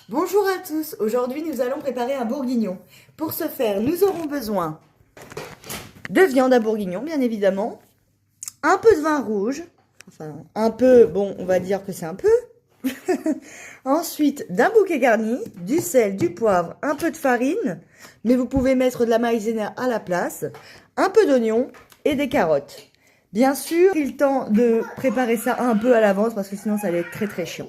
Bonjour à tous, aujourd'hui nous allons préparer un bourguignon. Pour ce faire, nous aurons besoin de viande à bourguignon, bien évidemment, un peu de vin rouge, enfin un peu, bon on va dire que c'est un peu, ensuite d'un bouquet garni, du sel, du poivre, un peu de farine, mais vous pouvez mettre de la maïzena à la place, un peu d'oignon et des carottes. Bien sûr, il est temps de préparer ça un peu à l'avance parce que sinon ça va être très très chiant.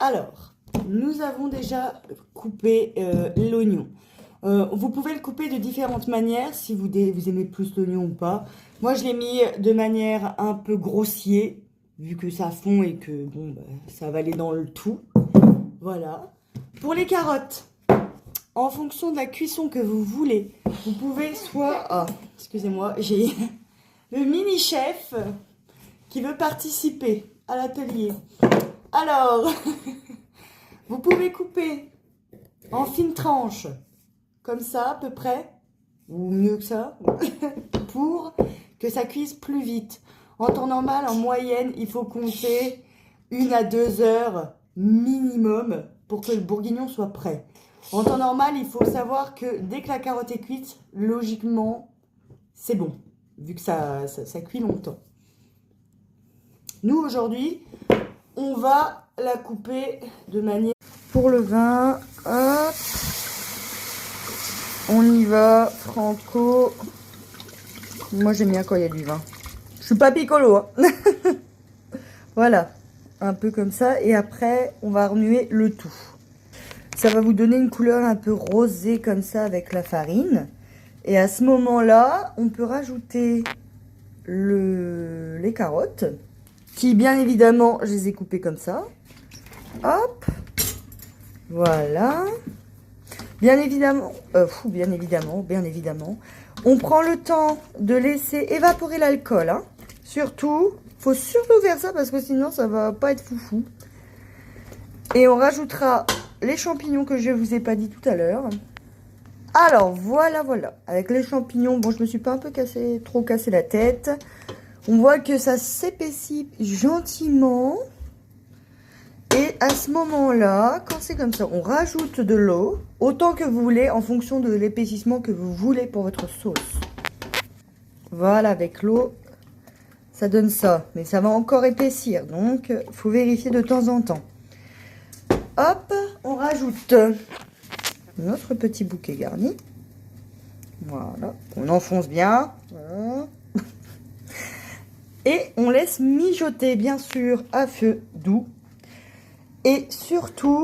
Alors, nous avons déjà coupé l'oignon. Vous pouvez le couper de différentes manières si vous aimez plus l'oignon ou pas. Moi, je l'ai mis de manière un peu grossier, vu que ça fond et que bon, bah, ça va aller dans le tout. Voilà. Pour les carottes, en fonction de la cuisson que vous voulez, vous pouvez soit... Ah, excusez-moi, j'ai le mini-chef qui veut participer à l'atelier. Alors, vous pouvez couper en fines tranches, comme ça à peu près, ou mieux que ça, pour que ça cuise plus vite. En temps normal, en moyenne, il faut compter 1 à 2 heures minimum pour que le bourguignon soit prêt. En temps normal, il faut savoir que dès que la carotte est cuite, logiquement, c'est bon, vu que ça cuit longtemps. Nous, aujourd'hui, on va la couper de manière... Pour le vin, hop, on y va, franco. Moi, j'aime bien quand il y a du vin. Je suis pas piccolo, hein. Voilà, un peu comme ça. Et après, on va remuer le tout. Ça va vous donner une couleur un peu rosée comme ça avec la farine. Et à ce moment-là, on peut rajouter les carottes, qui bien évidemment, je les ai coupées comme ça. Hop, voilà. Bien évidemment, on prend le temps de laisser évaporer l'alcool. Hein. Surtout, faut surtout faire ça parce que sinon ça va pas être foufou. Et on rajoutera les champignons que je vous ai pas dit tout à l'heure. Alors voilà. Avec les champignons, bon, je me suis pas un peu trop cassé la tête. On voit que ça s'épaissit gentiment. Et à ce moment-là, quand c'est comme ça, on rajoute de l'eau, autant que vous voulez, en fonction de l'épaississement que vous voulez pour votre sauce. Voilà, avec l'eau, ça donne ça. Mais ça va encore épaissir, donc il faut vérifier de temps en temps. Hop, on rajoute notre petit bouquet garni. Voilà, on enfonce bien. Voilà. Et on laisse mijoter, bien sûr, à feu doux. Et surtout,